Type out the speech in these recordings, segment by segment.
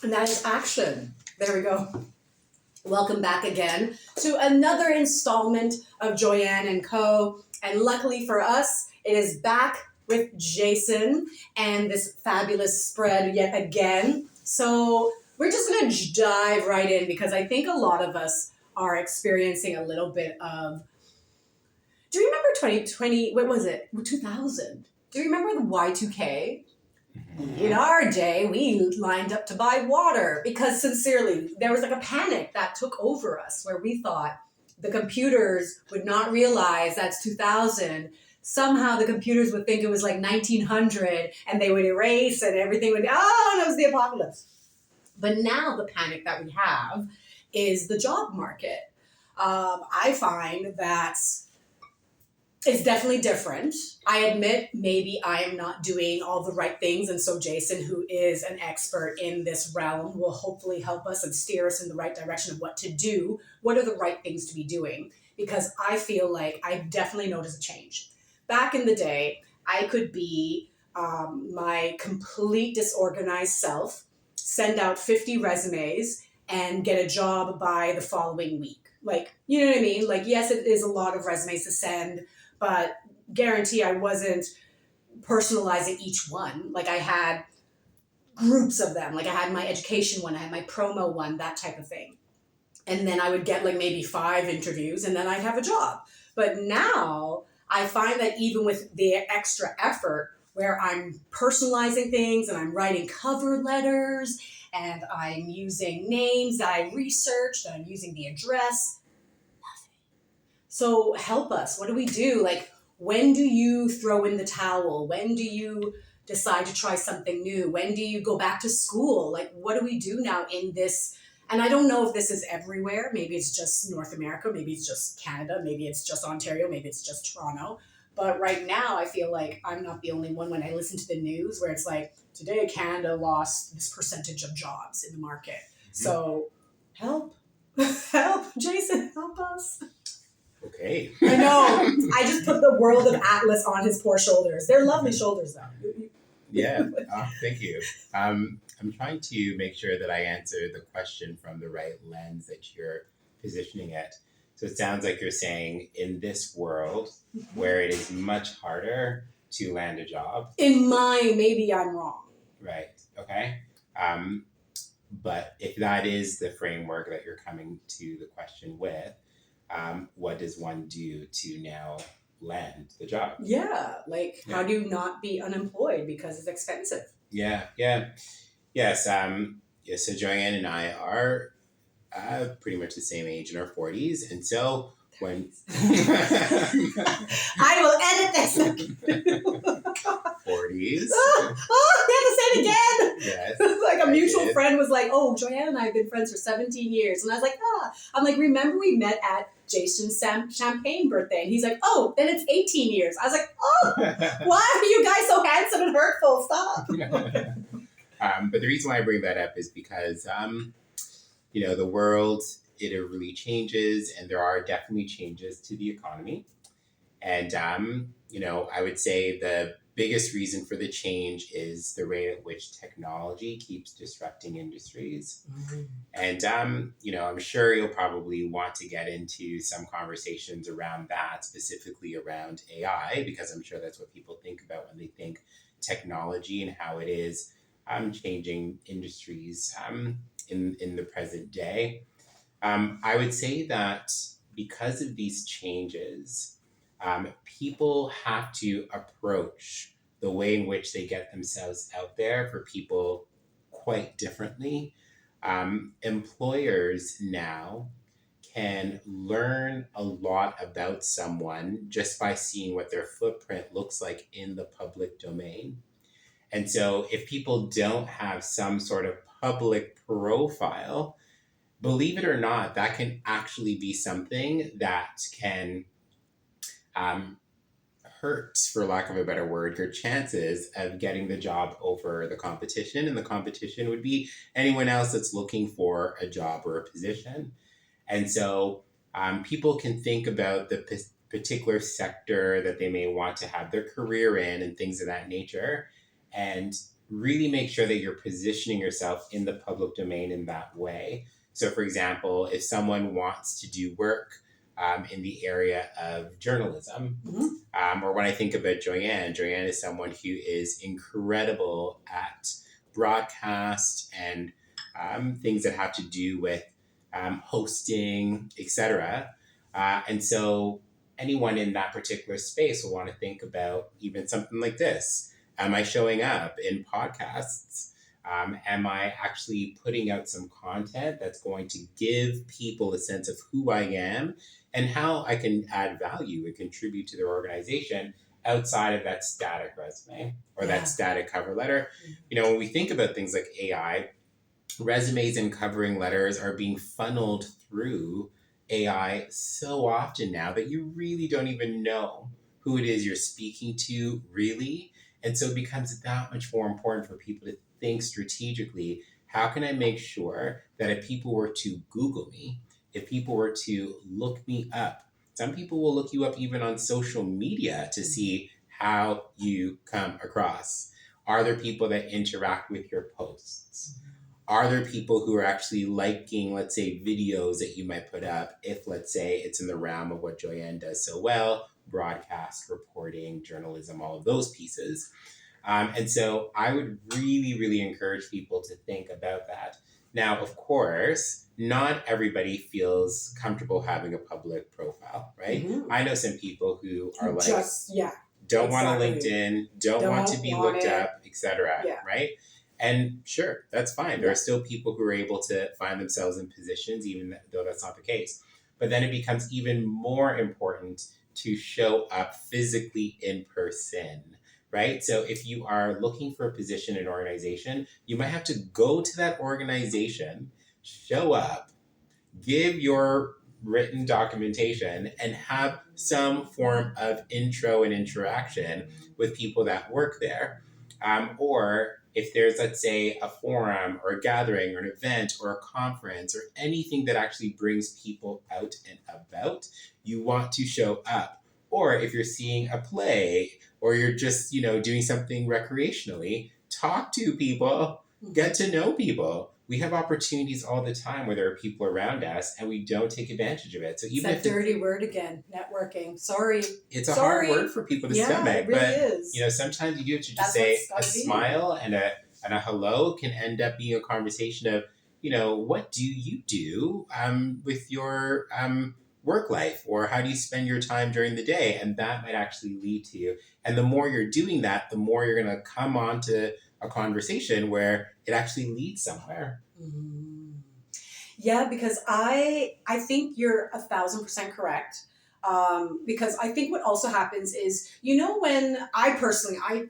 And that is action. There we go. Welcome back again to another installment of Joyann Co. And luckily for us, it is back with Jason and this fabulous spread yet again. So we're just going to dive right in because I think a lot of us are experiencing a little bit of. Do you remember 2020? What was it? 2000. Do you remember the Y2K? In our day, we lined up to buy water because sincerely, there was like a panic that took over us where we thought the computers would not realize that's 2000. Somehow the computers would think it was like 1900 and they would erase and everything would, and it was the apocalypse. But now the panic that we have is the job market. I find that it's definitely different. I admit maybe I am not doing all the right things. And so Jason, who is an expert in this realm, will hopefully help us and steer us in the right direction of what to do. What are the right things to be doing? Because I feel like I definitely noticed a change. Back in the day, I could be my complete disorganized self, send out 50 resumes and get a job by the following week. Like, you know what I mean? Like, yes, it is a lot of resumes to send, but guarantee I wasn't personalizing each one. Like I had groups of them. Like I had my education one, I had my promo one, that type of thing. And then I would get like maybe 5 interviews and then I'd have a job. But now I find that even with the extra effort where I'm personalizing things and I'm writing cover letters and I'm using names that I researched and I'm using the address, so help us. What do we do? Like, when do you throw in the towel? When do you decide to try something new? When do you go back to school? Like, what do we do now in this? And I don't know if this is everywhere. Maybe it's just North America. Maybe it's just Canada. Maybe it's just Ontario. Maybe it's just Toronto. But right now, I feel like I'm not the only one when I listen to the news where it's like, today Canada lost this percentage of jobs in the market. So help. Help. Jason, help us. Okay. I know. I just put the world of Atlas on his poor shoulders. They're lovely shoulders, though. Yeah. Thank you. I'm trying to make sure that I answer the question from the right lens that you're positioning it. So it sounds like you're saying in this world where it is much harder to land a job. In mine, maybe I'm wrong. Right. Okay. But if that is the framework that you're coming to the question with, what does one do to now land the job? Yeah, like how do you not be unemployed because it's expensive? Yes. So Joyann and I are pretty much the same age in our 40s, and so when I will edit this. 40s. They had to say it again. Yes. Like a mutual friend was like, "Oh, Joyann and I have been friends for 17 years," and I was like, I'm like, remember we met at Jason's champagne birthday, and he's like, "Oh, then it's 18 years." I was like, "Oh, why are you guys so handsome and hurtful? Stop." But the reason why I bring that up is because, the world, it really changes, and there are definitely changes to the economy. And, I would say the biggest reason for the change is the rate at which technology keeps disrupting industries. Mm-hmm. And, I'm sure you'll probably want to get into some conversations around that, specifically around AI, because I'm sure that's what people think about when they think technology and how it is changing industries in the present day. I would say that because of these changes, people have to approach the way in which they get themselves out there for people quite differently. Employers now can learn a lot about someone just by seeing what their footprint looks like in the public domain. And so if people don't have some sort of public profile, believe it or not, that can actually be something that can hurt, for lack of a better word, your chances of getting the job over the competition. And the competition would be anyone else that's looking for a job or a position. And so people can think about the particular sector that they may want to have their career in and things of that nature. And really make sure that you're positioning yourself in the public domain in that way. So, for example, if someone wants to do work in the area of journalism, or when I think about Joyann, Joyann is someone who is incredible at broadcast and things that have to do with hosting, etc. And so anyone in that particular space will want to think about even something like this. Am I showing up in podcasts? Am I actually putting out some content that's going to give people a sense of who I am and how I can add value and contribute to their organization outside of that static resume or that static cover letter? You know, when we think about things like AI, resumes and covering letters are being funneled through AI so often now that you really don't even know who it is you're speaking to, really. And so it becomes that much more important for people to think strategically. How can I make sure that if people were to Google me, if people were to look me up, some people will look you up even on social media to see how you come across. Are there people that interact with your posts? Are there people who are actually liking, let's say, videos that you might put up if, let's say, it's in the realm of what Joyann does so well, broadcast, reporting, journalism, all of those pieces. And so I would really, really encourage people to think about that. Now, of course, not everybody feels comfortable having a public profile, right? I know some people who are like, don't want a LinkedIn, don't want to be looked up, etc. Right? And sure, that's fine. There are still people who are able to find themselves in positions, even though that's not the case. But then it becomes even more important to show up physically in person, right? So if you are looking for a position in an organization, you might have to go to that organization, show up, give your written documentation, and have some form of intro and interaction with people that work there. Or if there's, let's say, a forum or a gathering or an event or a conference or anything that actually brings people out and about, you want to show up. Or if you're seeing a play or you're just, doing something recreationally, talk to people, get to know people. We have opportunities all the time where there are people around us and we don't take advantage of it. So even it's that dirty word again, networking. Sorry. It's a hard word for people to stomach. It really is. Sometimes you do have to just say a smile and a hello can end up being a conversation of, what do you do with your work life, or how do you spend your time during the day? And that might actually lead to you. And the more you're doing that, the more you're going to come on to a conversation where it actually leads somewhere. Yeah, because I think you're 1,000% correct. Because I think what also happens is, when I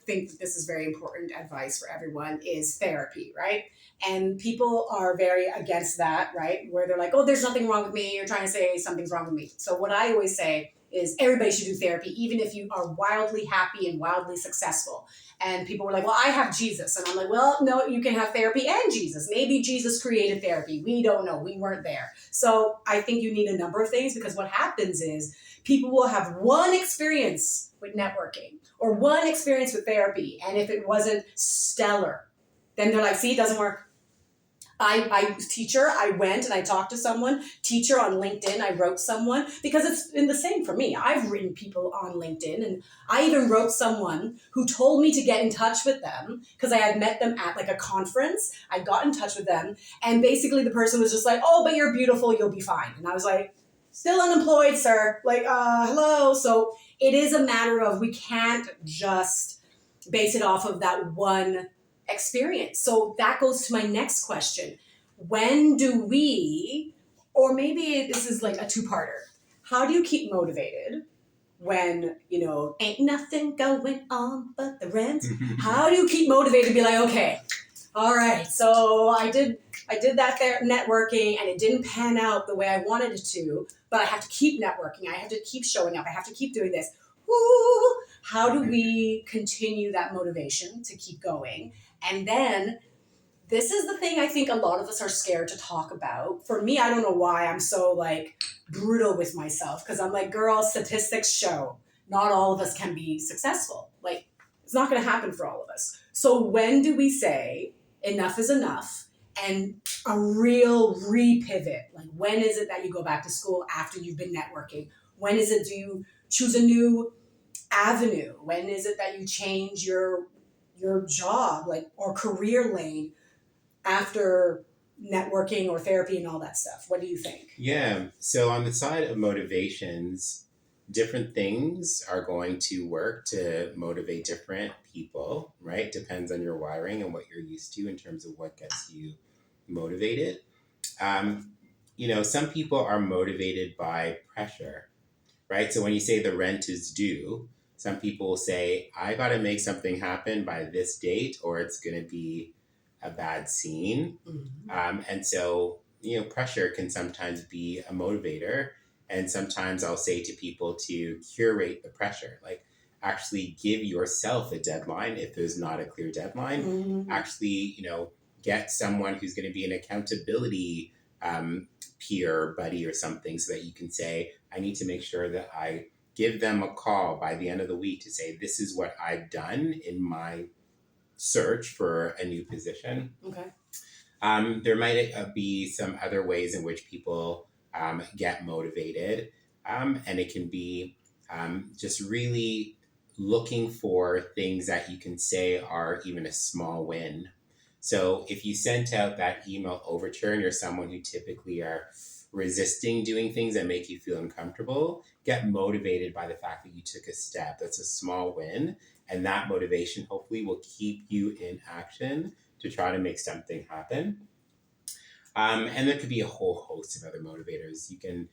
think that this is very important advice for everyone is therapy, right? And people are very against that, right? Where they're like, oh, there's nothing wrong with me. You're trying to say something's wrong with me. So what I always say is everybody should do therapy, even if you are wildly happy and wildly successful. And people were like, well, I have Jesus. And I'm like, well, no, you can have therapy and Jesus. Maybe Jesus created therapy. We don't know. We weren't there. So I think you need a number of things, because what happens is people will have one experience with networking or one experience with therapy. And if it wasn't stellar, then they're like, see, it doesn't work. I went and I talked to someone, teacher on LinkedIn, I wrote someone, because it's been the same for me. I've written people on LinkedIn, and I even wrote someone who told me to get in touch with them because I had met them at like a conference. I got in touch with them, and basically the person was just like, oh, but you're beautiful, you'll be fine. And I was like, still unemployed, sir. Like, hello. So it is a matter of, we can't just base it off of that one experience. So that goes to my next question. When do we, or maybe this is like a two-parter, how do you keep motivated when, ain't nothing going on but the rent? How do you keep motivated to be like, okay, all right, so I did that there networking and it didn't pan out the way I wanted it to, but I have to keep networking. I have to keep showing up. I have to keep doing this. Woo! How do we continue that motivation to keep going? And then this is the thing I think a lot of us are scared to talk about. For me, I don't know why I'm so brutal with myself, because I'm like, girl, statistics show not all of us can be successful. Like, it's not going to happen for all of us. So when do we say enough is enough and a real repivot? Like, when is it that you go back to school after you've been networking? When is it do you choose a new avenue? When is it that you change your job, like, or career lane after networking or therapy and all that stuff? What do you think? Yeah. So on the side of motivations, different things are going to work to motivate different people, right? Depends on your wiring and what you're used to in terms of what gets you motivated. Um, some people are motivated by pressure, right? So when you say the rent is due, some people will say, I got to make something happen by this date or it's going to be a bad scene. And so, pressure can sometimes be a motivator. And sometimes I'll say to people to curate the pressure, like actually give yourself a deadline if there's not a clear deadline. Actually, get someone who's going to be an accountability peer, buddy, or something so that you can say, I need to make sure that I give them a call by the end of the week to say, this is what I've done in my search for a new position. Okay. There might be some other ways in which people get motivated. And it can be just really looking for things that you can say are even a small win. So if you sent out that email overture and you're someone who typically are resisting doing things that make you feel uncomfortable, get motivated by the fact that you took a step. That's a small win. And that motivation hopefully will keep you in action to try to make something happen. And there could be a whole host of other motivators. You can,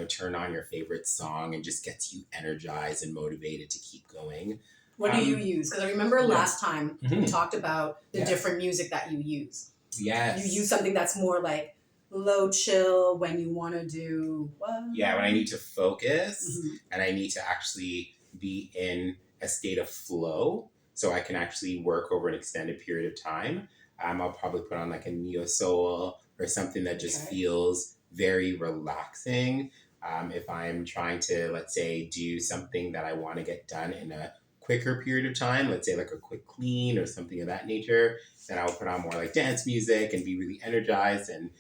turn on your favorite song and just gets you energized and motivated to keep going. What do you use? Because I remember last time we Mhm. talked about the different music that you use. Yes. You use something that's more like low chill when you want to do what? Yeah, when I need to focus and I need to actually be in a state of flow so I can actually work over an extended period of time. I'll probably put on like a neo soul or something that just feels very relaxing. If I'm trying to, let's say, do something that I want to get done in a quicker period of time, let's say like a quick clean or something of that nature, then I'll put on more like dance music and be really energized and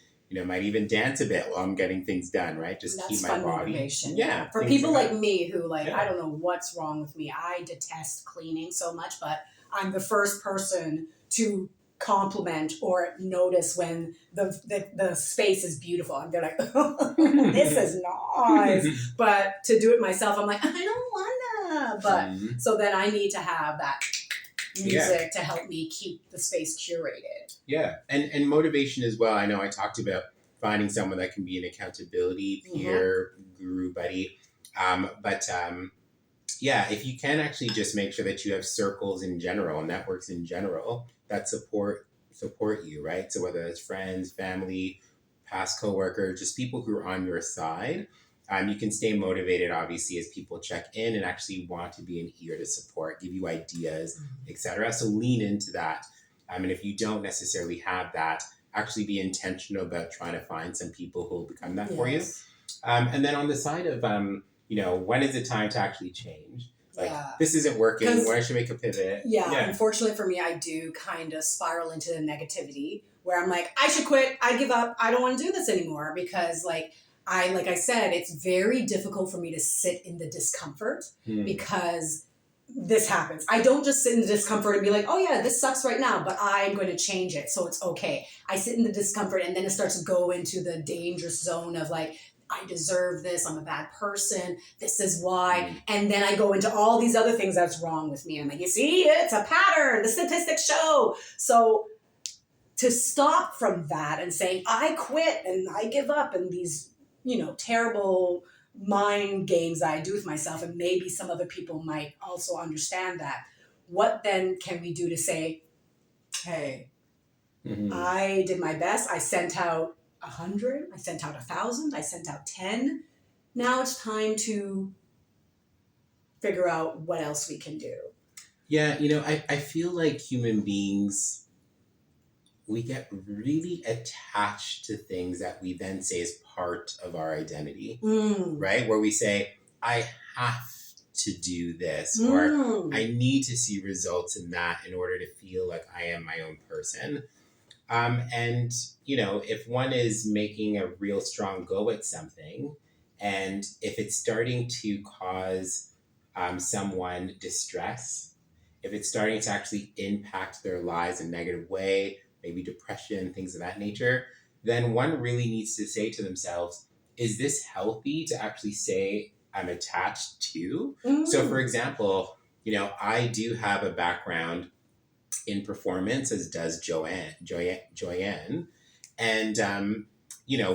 might even dance a bit while I'm getting things done, right? Just That's keep my fun body. motivation. Yeah. For things people like like me who I Yeah. don't know what's wrong with me. I detest cleaning so much, but I'm the first person to compliment or notice when the space is beautiful. And they're like, oh, this is nice. But to do it myself, I'm like, I don't wanna. But so then I need to have that music to help me keep the space curated. Yeah. And motivation as well. I know I talked about finding someone that can be an accountability peer, guru, buddy. Yeah, if you can actually just make sure that you have circles in general, networks in general that support you, right? So whether it's friends, family, past coworkers, just people who are on your side, you can stay motivated, obviously, as people check in and actually want to be an ear to support, give you ideas, etc. So lean into that. And if you don't necessarily have that, actually be intentional about trying to find some people who will become that for you. And then on the side of when is it time to actually change? Like, this isn't working. When I should make a pivot. Unfortunately for me, I do kind of spiral into the negativity where I'm like, I should quit. I give up. I don't want to do this anymore because like I said, it's very difficult for me to sit in the discomfort because this happens. I don't just sit in the discomfort and be like, oh yeah, this sucks right now, but I'm going to change it. So it's okay. I sit in the discomfort and then it starts to go into the dangerous zone of like, I deserve this. I'm a bad person. This is why. And then I go into all these other things that's wrong with me. I'm like, you see, it's a pattern. The statistics show. So to stop from that and saying, I quit and I give up and these, terrible mind games that I do with myself, and maybe some other people might also understand that. What then can we do to say, hey, I did my best. I sent out 100, I sent out 1,000, I sent out 10. Now it's time to figure out what else we can do. Yeah, I feel like human beings, we get really attached to things that we then say is part of our identity, right? Where we say, I have to do this, or I need to see results in that in order to feel like I am my own person. And, if one is making a real strong go at something, and if it's starting to cause someone distress, if it's starting to actually impact their lives in a negative way, maybe depression, things of that nature, then one really needs to say to themselves, is this healthy to actually say I'm attached to? So, for example, I do have a background in performance, as does Joyann. And,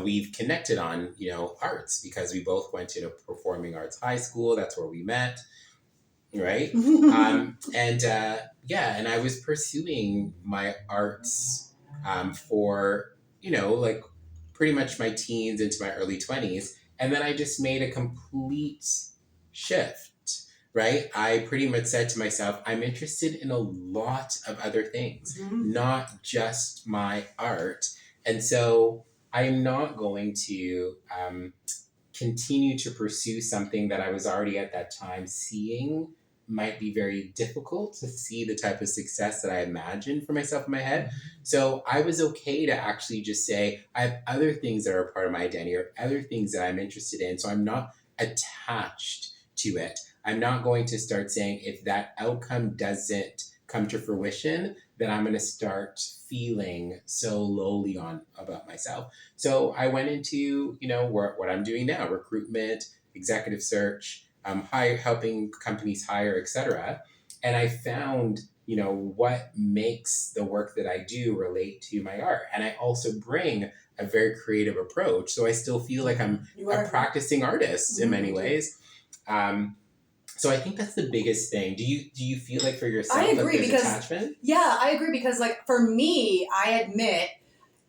we've connected on, arts because we both went to a performing arts high school. That's where we met, right? And I was pursuing my arts for, like pretty much my teens into my early 20s. And then I just made a complete shift, right? I pretty much said to myself, I'm interested in a lot of other things, not just my art. And so I'm not going to continue to pursue something that I was already at that time seeing might be very difficult to see the type of success that I imagined for myself in my head. So I was okay to actually just say, I have other things that are a part of my identity or other things that I'm interested in. So I'm not attached to it. I'm not going to start saying if that outcome doesn't come to fruition, then I'm going to start feeling so lowly about myself. So I went into, what I'm doing now, recruitment, executive search, helping companies hire, etc. And I found, what makes the work that I do relate to my art. And I also bring a very creative approach. So I still feel like I'm a practicing artist in many ways. So I think that's the biggest thing. Do you feel like for yourself, I agree, there's because attachment? Yeah, I agree, because like for me, I admit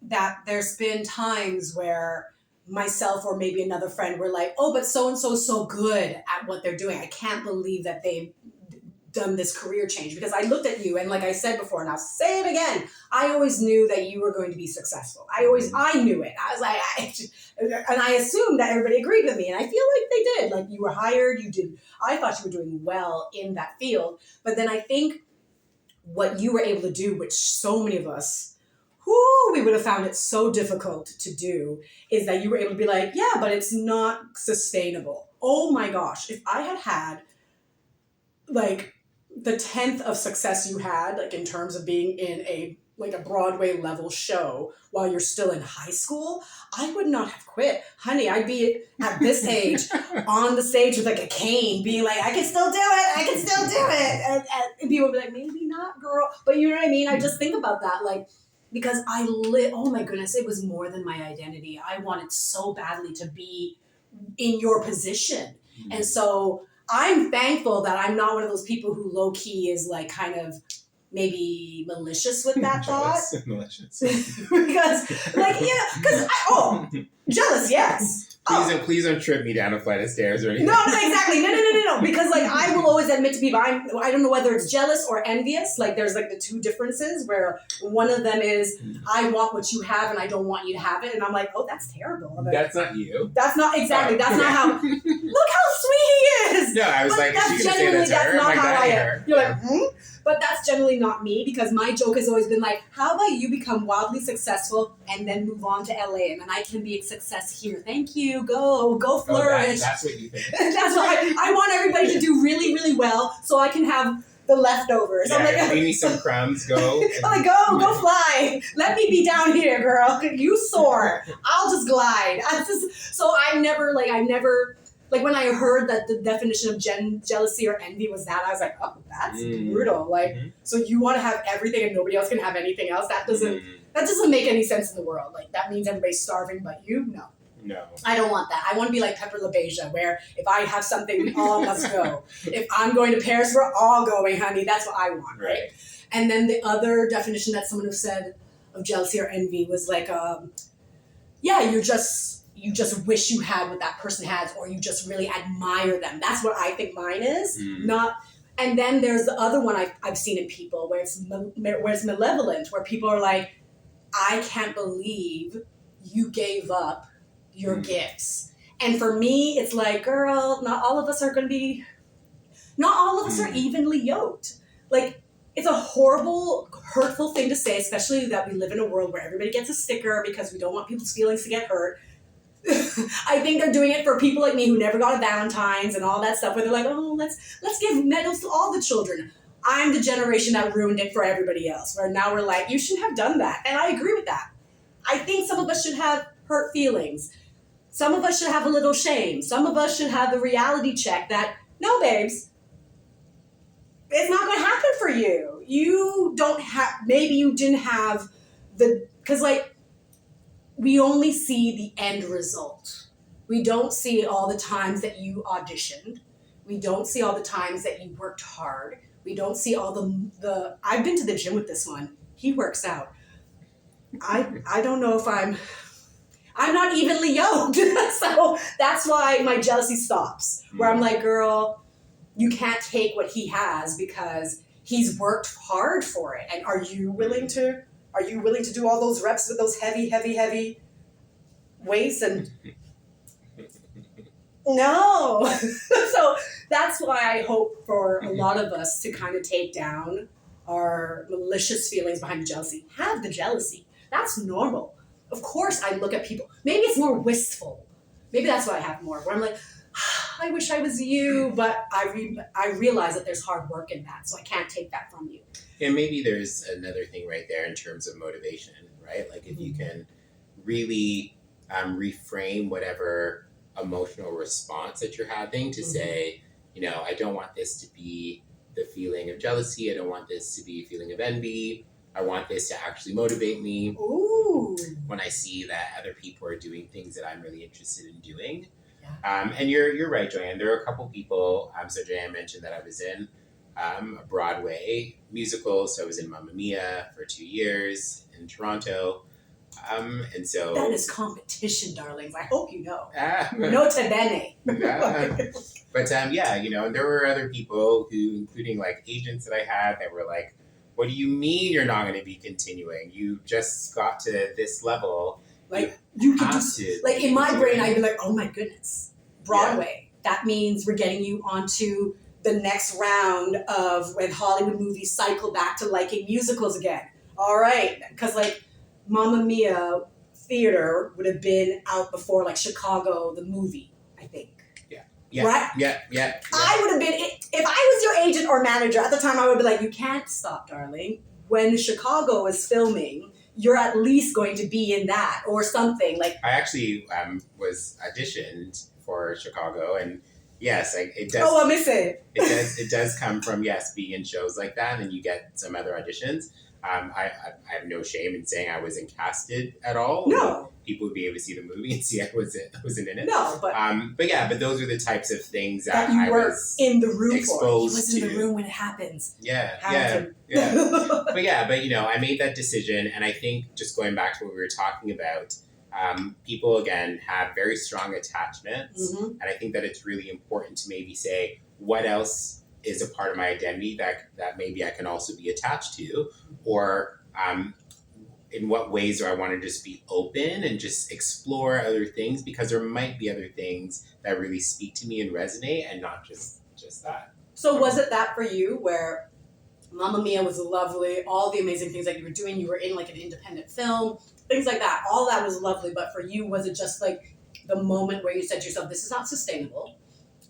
that there's been times where myself or maybe another friend were like, oh, but so and so is so good at what they're doing. I can't believe that they've done this career change, because I looked at you and, like I said before, and I'll say it again, I always knew that you were going to be successful. I knew it. I was like, and I assumed that everybody agreed with me, and I feel like they did. Like, you were hired, I thought you were doing well in that field. But then I think what you were able to do, which so many of us, we would have found it so difficult to do, is that you were able to be like, yeah, but it's not sustainable. Oh my gosh, if I had like the 10th of success you had, like in terms of being in a Broadway level show while you're still in high school, I would not have quit. Honey, I'd be at this age on the stage with like a cane being like, I can still do it. And people would be like, maybe not, girl. But you know what I mean? I just think about that, like, because oh my goodness, it was more than my identity. I wanted so badly to be in your position. And so I'm thankful that I'm not one of those people who low key is like kind of maybe malicious with that thought. Malicious. Because jealous, yes. Please don't trip me down a flight of stairs or anything. No, exactly. No. Because like I will always admit to people, I don't know whether it's jealous or envious. Like there's like the two differences where one of them is I want what you have and I don't want you to have it, and I'm like, oh, that's terrible. Like, that's not you. That's not exactly. That's not how. Look how sweet he is. No, I was but like, that's genuinely that's not how I am. You're like, But that's generally not me, because my joke has always been like, how about you become wildly successful and then move on to LA, and then I can be a success here. Thank you. Go flourish. That's what you think. That's why I want everybody to do really, really well so I can have the leftovers. Yeah, I'm like, give me some crumbs, go. I'm like, go fly. Let me be down here, girl. You soar. I'll just glide. I never, like when I heard that the definition of jealousy or envy was that, I was like, oh, that's brutal. Like, so you want to have everything and nobody else can have anything else? That doesn't make any sense in the world. Like, that means everybody's starving but you? No. I don't want that. I want to be like Pepper LaBeija, where if I have something, we all must go. If I'm going to Paris, we're all going, honey. That's what I want, right? And then the other definition that someone who said of jealousy or envy was like, you just wish you had what that person has, or you just really admire them. That's what I think mine is. And then there's the other one I've seen in people where it's malevolent, where people are like, I can't believe you gave up your gifts. And for me, it's like, girl, not all of us are going to be Not all of us are evenly yoked. Like, it's a horrible, hurtful thing to say, especially that we live in a world where everybody gets a sticker because we don't want people's feelings to get hurt. I think they're doing it for people like me who never got a Valentine's and all that stuff, where they're like, oh, let's give medals to all the children. I'm the generation that ruined it for everybody else, where now we're like, you shouldn't have done that. And I agree with that. I think some of us should have hurt feelings. Some of us should have a little shame. Some of us should have the reality check that, no, babes, it's not going to happen for you. You don't have, maybe you didn't have because like, we only see the end result. We don't see all the times that you auditioned. We don't see all the times that you worked hard. We don't see all I've been to the gym with this one. He works out. I don't know if I'm not evenly yoked. So that's why my jealousy stops. Where I'm like, girl, you can't take what he has because he's worked hard for it. And are you willing to do all those reps with those heavy weights? And no. So that's why I hope for a lot of us to kind of take down our malicious feelings behind the jealousy. Have the jealousy. That's normal. Of course, I look at people. Maybe it's more wistful. Maybe that's what I have more, where I'm like, I wish I was you, but I realize that there's hard work in that, so I can't take that from you. And maybe there's another thing right there in terms of motivation, right? Like if you can really reframe whatever emotional response that you're having to say, I don't want this to be the feeling of jealousy. I don't want this to be a feeling of envy. I want this to actually motivate me. Ooh. When I see that other people are doing things that I'm really interested in doing. Yeah. And you're right, Joyann. There are a couple people. So Joyann mentioned that I was in a Broadway musical. So I was in Mamma Mia for 2 years in Toronto. And so that is competition, darlings. I hope you know. Nota bene. But and there were other people who, including like agents that I had, that were like, what do you mean you're not going to be continuing? You just got to this level. Like you could just like in my brain, I'd be like, oh my goodness, Broadway. Yeah. That means we're getting you onto the next round of when Hollywood movies cycle back to liking musicals again. All right, because like Mamma Mia theater would have been out before like Chicago the movie, I think. Yeah. Right? Yeah. I would have been, if I was your agent or manager at the time, I would be like, you can't stop, darling. When Chicago is filming, you're at least going to be in that or something. Like I actually was auditioned for Chicago, and yes, it does. Oh, I miss it. It does come from being in shows like that, and you get some other auditions. I have no shame in saying I wasn't casted at all. No. People would be able to see the movie and see I wasn't in it. No, but those are the types of things that you I were was in the room exposed for. He was in the room when it happens. Yeah. But I made that decision, and I think just going back to what we were talking about, people again have very strong attachments, and I think that it's really important to maybe say what else is a part of my identity that maybe I can also be attached to, or in what ways do I want to just be open and just explore other things, because there might be other things that really speak to me and resonate, and not just that. So was it that for you, where Mamma Mia was lovely, all the amazing things that you were doing, you were in like an independent film, things like that, all that was lovely, but for you, was it just like the moment where you said to yourself, this is not sustainable,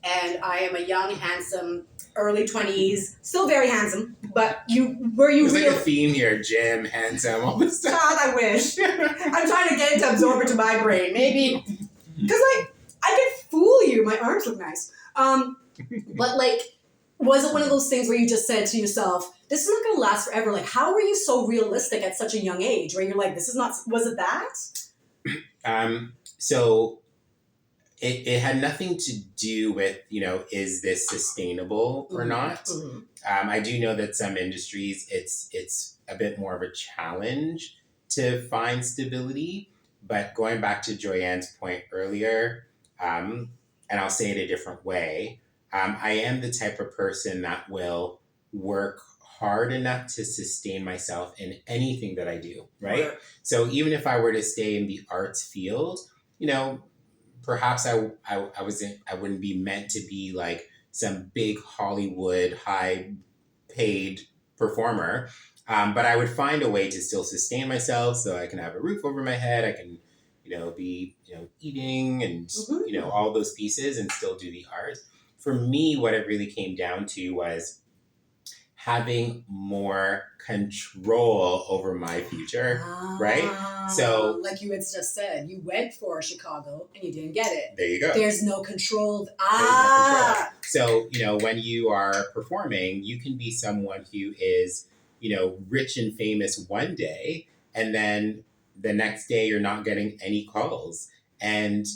and I am a young, handsome, early 20s, still very handsome, but There's like a theme here, Jim, handsome, all this stuff. God, I wish. I'm trying to get it to absorb it to my brain, maybe. Because, like, I can fool you. My arms look nice. But, like, was it one of those things where you just said to yourself, this is not going to last forever? Like, how were you so realistic at such a young age where you're like, this is not, was it that? So it had nothing to do with, is this sustainable or not? Mm-hmm. I do know that some industries, it's a bit more of a challenge to find stability. But going back to Joyann's point earlier, and I'll say it a different way, I am the type of person that will work hard enough to sustain myself in anything that I do, right? Sure. So even if I were to stay in the arts field, perhaps I wouldn't be meant to be like some big Hollywood high paid performer. But I would find a way to still sustain myself so I can have a roof over my head. I can, be, eating and, all those pieces and still do the art. For me, what it really came down to was having more control over my future, right? So, like you had just said, you went for Chicago and you didn't get it. There you go. There's no control. There's no control. So, when you are performing, you can be someone who is, rich and famous one day, and then the next day you're not getting any calls. And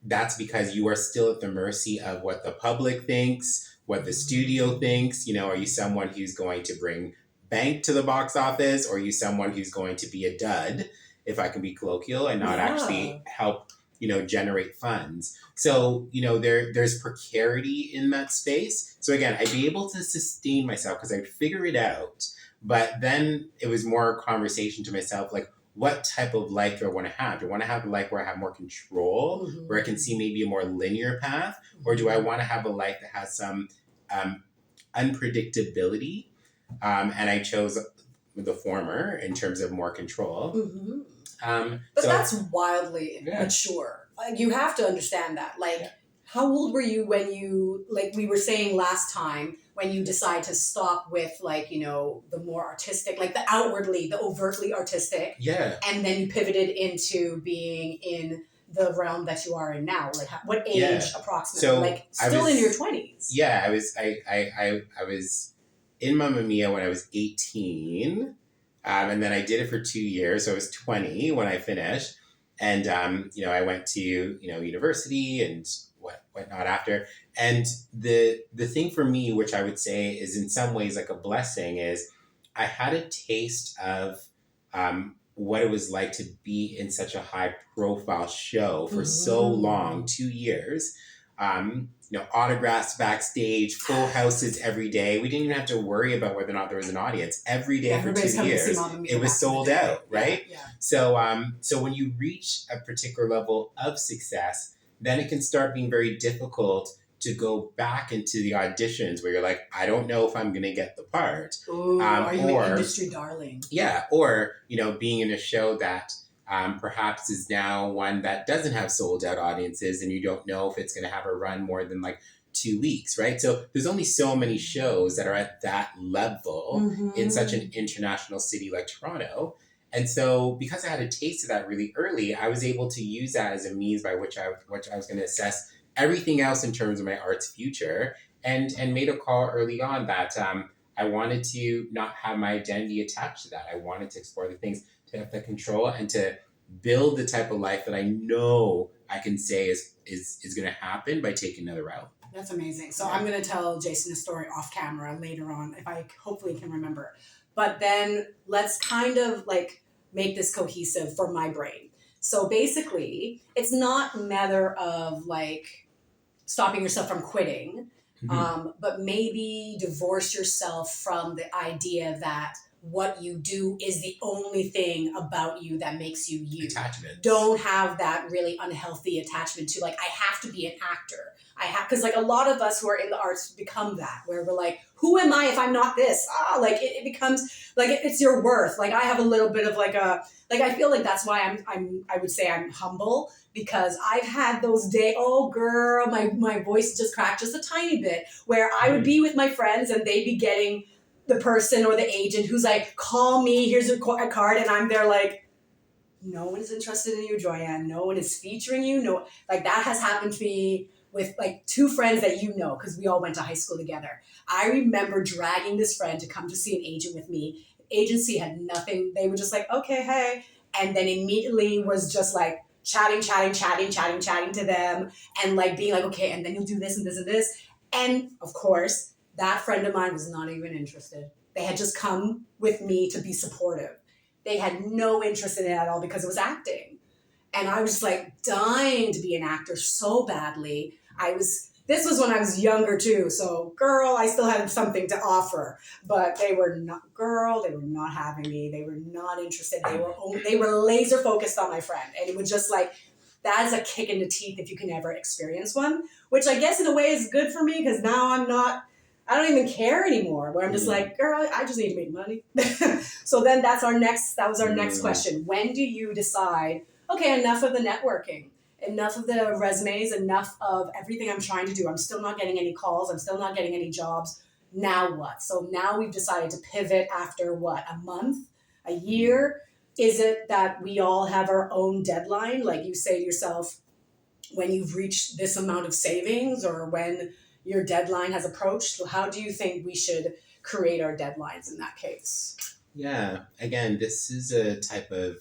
that's because you are still at the mercy of what the public thinks, what the studio thinks. Are you someone who's going to bring bank to the box office, or are you someone who's going to be a dud, if I can be colloquial, and not actually help, generate funds? So, there's precarity in that space. So again, I'd be able to sustain myself because I'd figure it out. But then it was more conversation to myself, like, what type of life do I want to have? Do I want to have a life where I have more control, where I can see maybe a more linear path? Or do I want to have a life that has some unpredictability? And I chose the former in terms of more control. But that's wildly mature. You have to understand that. How old were you when you, like we were saying last time, when you decide to stop with the more artistic, like the overtly artistic, and then you pivoted into being in the realm that you are in now? Like what age approximately? So still in your 20s? Yeah, I was in Mamma Mia when I was 18, and then I did it for 2 years. So I was 20 when I finished, and I went to university and whatnot after. And the thing for me, which I would say is in some ways like a blessing, is I had a taste of what it was like to be in such a high profile show for so long, 2 years. Autographs backstage, full houses every day. We didn't even have to worry about whether or not there was an audience. Every day for 2 years, it was sold out, right? Yeah. So when you reach a particular level of success, then it can start being very difficult to go back into the auditions where you're like, I don't know if I'm going to get the part. Ooh, are you an industry darling? Yeah, or, being in a show that perhaps is now one that doesn't have sold out audiences, and you don't know if it's going to have a run more than like 2 weeks, right? So there's only so many shows that are at that level in such an international city like Toronto. And so because I had a taste of that really early, I was able to use that as a means by which I was going to assess everything else in terms of my art's future, and made a call early on that I wanted to not have my identity attached to that. I wanted to explore the things, to have the control, and to build the type of life that I know I can say is going to happen by taking another route. That's amazing. So I'm going to tell Jason a story off camera later on, if I hopefully can remember. But then let's kind of make this cohesive for my brain. So basically, it's not a matter of stopping yourself from quitting, but maybe divorce yourself from the idea that what you do is the only thing about you that makes you you. Attachment. Don't have that really unhealthy attachment to I have to be an actor. Because a lot of us who are in the arts become that, where we're like, who am I if I'm not this? It becomes it's your worth. I have a little bit of I feel like that's why I would say I'm humble, because I've had those days, oh girl, my voice just cracked just a tiny bit, where I would be with my friends and they'd be getting the person or the agent who's like, call me, here's a card, and I'm there no one is interested in you, Joyann. No one is featuring you. No, that has happened to me with 2 friends that because we all went to high school together. I remember dragging this friend to come to see an agent with me. Agency had nothing. They were just okay, hey. And then immediately was just chatting to them, and being okay, and then you'll do this and this and this. And of course, that friend of mine was not even interested. They had just come with me to be supportive. They had no interest in it at all because it was acting. And I was dying to be an actor so badly. This was when I was younger too. So girl, I still had something to offer, but they were not having me. They were not interested. They were laser focused on my friend. And it was just that is a kick in the teeth if you can ever experience one, which I guess in a way is good for me because now I don't even care anymore. Where I'm just like, girl, I just need to make money. So then that was our next question. When do you decide, okay, enough of the networking, enough of the resumes, enough of everything I'm trying to do. I'm still not getting any calls. I'm still not getting any jobs. Now what? So now we've decided to pivot after what, a month, a year? Is it that we all have our own deadline? Like you say to yourself, when you've reached this amount of savings or when your deadline has approached, so how do you think we should create our deadlines in that case? Yeah, again, this is a type of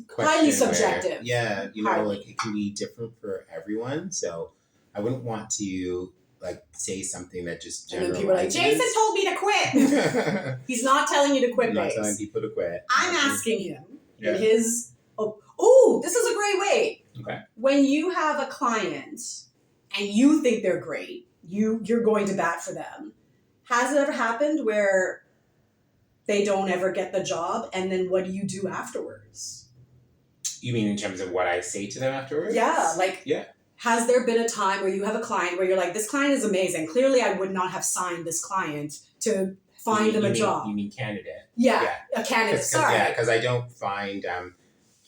question Highly where, subjective. yeah, Highly. like it can be different for everyone. So I wouldn't want to like say something that just And then people are like, generalizes. Jason told me to quit. He's not telling you to quit, Not babes. telling people to quit. I'm asking him Yeah. in his, oh, this is a great way. Okay. When you have a client and you think they're great, you're going to bat for them. Has it ever happened where they don't ever get the job, and then what do you do afterwards? You mean in terms of what I say to them afterwards? Yeah, like, yeah. Has there been a time where you have a client where you're like, this client is amazing. Clearly, I would not have signed this client to find them a job. You mean candidate? Yeah, a candidate. Sorry. Yeah, because I don't find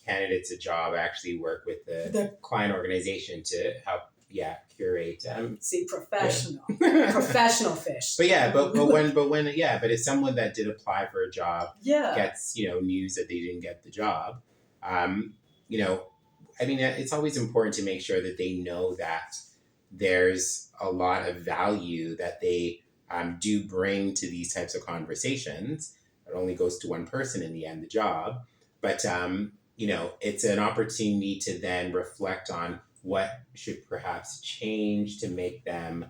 candidates a job. I actually work with the client organization to help, curate. See, professional, professional fish. But yeah, but if someone that did apply for a job gets news that they didn't get the job, it's always important to make sure that they know that there's a lot of value that they do bring to these types of conversations. It only goes to one person in the end, the job. But, it's an opportunity to then reflect on what should perhaps change to make them,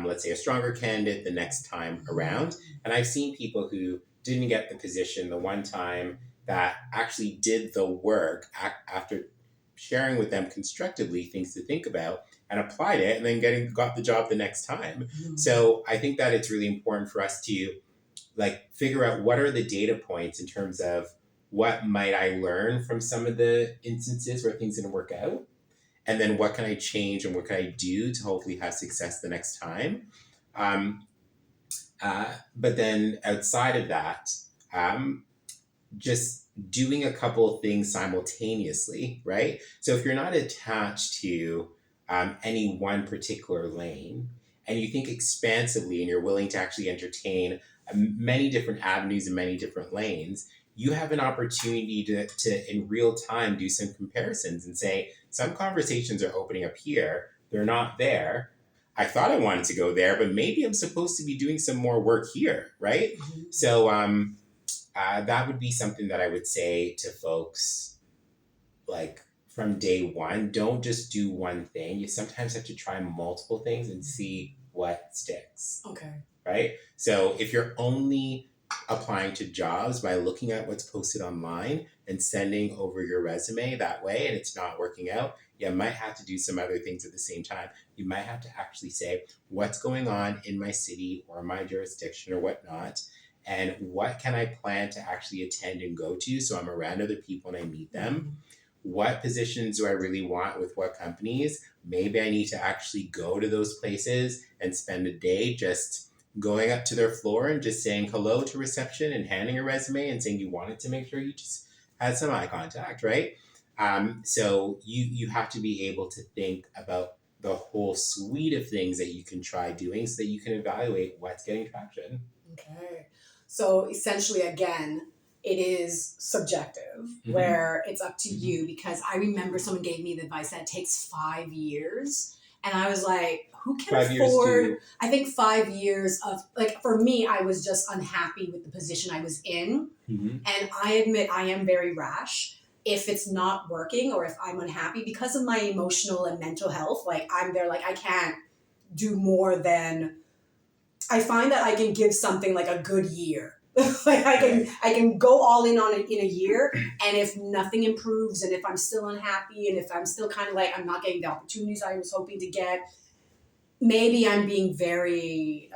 let's say, a stronger candidate the next time around. And I've seen people who didn't get the position the one time that actually did the work after sharing with them constructively things to think about and applied it and then got the job the next time. Mm-hmm. So I think that it's really important for us to figure out what are the data points in terms of what might I learn from some of the instances where things didn't work out, and then what can I change and what can I do to hopefully have success the next time. But then outside of that, just doing a couple of things simultaneously, right? So if you're not attached to any one particular lane and you think expansively and you're willing to actually entertain many different avenues and many different lanes, you have an opportunity to in real time do some comparisons and say, some conversations are opening up here, they're not there. I thought I wanted to go there, but maybe I'm supposed to be doing some more work here, right? Mm-hmm. So that would be something that I would say to folks, from day one. Don't just do one thing. You sometimes have to try multiple things and see what sticks. Okay. Right? So if you're only applying to jobs by looking at what's posted online and sending over your resume that way and it's not working out, you might have to do some other things at the same time. You might have to actually say, what's going on in my city or my jurisdiction or whatnot, and what can I plan to actually attend and go to so I'm around other people and I meet them? What positions do I really want with what companies? Maybe I need to actually go to those places and spend a day just going up to their floor and just saying hello to reception and handing a resume and saying you wanted to make sure you just had some eye contact, right? So you have to be able to think about the whole suite of things that you can try doing so that you can evaluate what's getting traction. Okay. So essentially, again, it is subjective, where it's up to you, because I remember someone gave me the advice that it takes 5 years. And I was like, who can afford, I think 5 years of, for me, I was just unhappy with the position I was in. Mm-hmm. And I admit I am very rash. If it's not working or if I'm unhappy because of my emotional and mental health, I'm there, I can't do more than, I find that I can give something a good year. I can go all in on it in a year, and if nothing improves and if I'm still unhappy and if I'm still kind of I'm not getting the opportunities I was hoping to get, maybe I'm being very,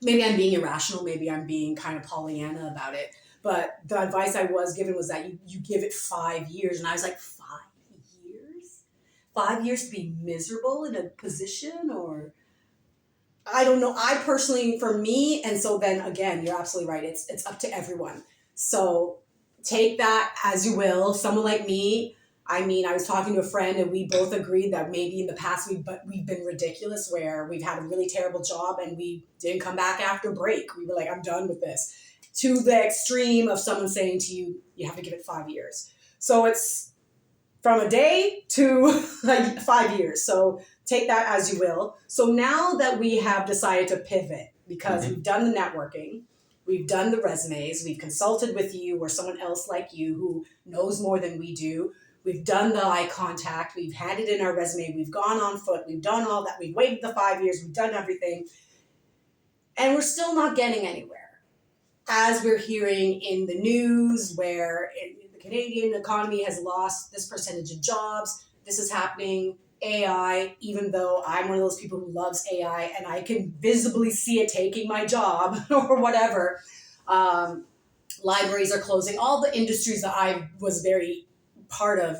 maybe I'm being irrational, maybe I'm being kind of Pollyanna about it. But the advice I was given was that you give it 5 years, and I was like, 5 years? 5 years to be miserable in a position, or I don't know. I personally, for me, and so then again, you're absolutely right. It's up to everyone. So take that as you will. Someone like me, I mean, I was talking to a friend, and we both agreed that maybe in the past we've been ridiculous, where we've had a really terrible job and we didn't come back after break. We were like, I'm done with this. To the extreme of someone saying to you, you have to give it 5 years. So it's from a day to like 5 years. So take that as you will. So now that we have decided to pivot, because we've done the networking, we've done the resumes, we've consulted with you or someone else like you who knows more than we do. We've done the eye contact, we've handed in our resume, we've gone on foot, we've done all that, we've waited the 5 years, we've done everything, and we're still not getting anywhere. As we're hearing in the news, where the Canadian economy has lost this percentage of jobs, this is happening. AI, even though I'm one of those people who loves AI and I can visibly see it taking my job or whatever, libraries are closing. All the industries that I was very part of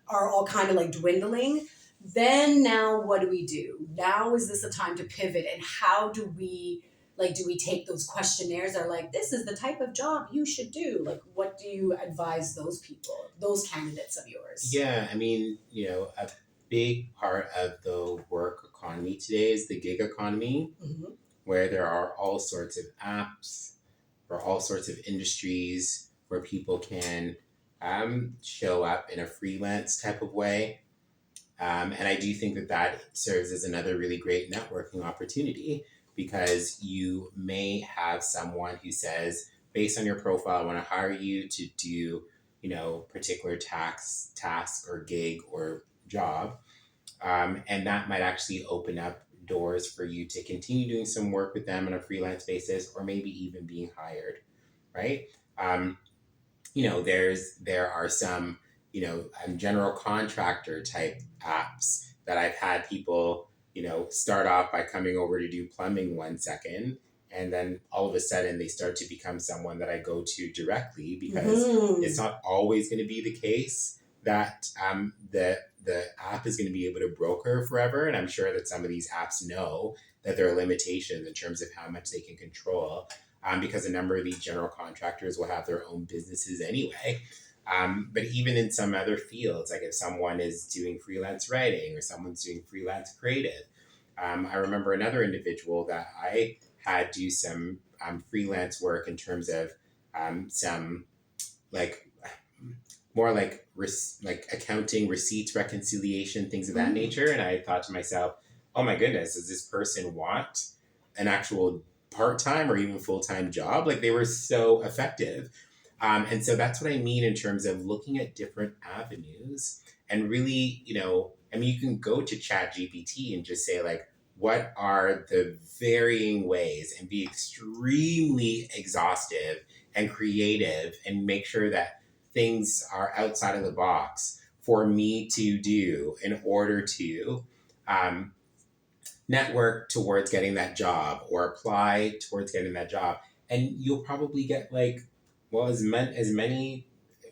are all kind of like dwindling. Then now what do we do? Now is this a time to pivot, and how do we do we take those questionnaires that are like, this is the type of job you should do? Like, what do you advise those people, those candidates of yours? Yeah, I mean, a big part of the work economy today is the gig economy, where there are all sorts of apps for all sorts of industries where people can show up in a freelance type of way. And I do think that that serves as another really great networking opportunity, because you may have someone who says, based on your profile, I want to hire you to do, particular task or gig or job. And that might actually open up doors for you to continue doing some work with them on a freelance basis, or maybe even being hired, right? There are some, general contractor type apps that I've had people, start off by coming over to do plumbing 1 second. And then all of a sudden they start to become someone that I go to directly, because it's not always going to be the case that the app is going to be able to broker forever. And I'm sure that some of these apps know that there are limitations in terms of how much they can control, because a number of these general contractors will have their own businesses anyway. But even in some other fields, like if someone is doing freelance writing or someone's doing freelance creative, I remember another individual that I had do some freelance work in terms of some like more like accounting, receipts, reconciliation, things of that nature. And I thought to myself, oh my goodness, does this person want an actual part-time or even full-time job? Like, they were so effective. And so that's what I mean in terms of looking at different avenues and really, you can go to ChatGPT and just say, like, what are the varying ways, and be extremely exhaustive and creative and make sure that things are outside of the box for me to do in order to network towards getting that job or apply towards getting that job. And you'll probably get as many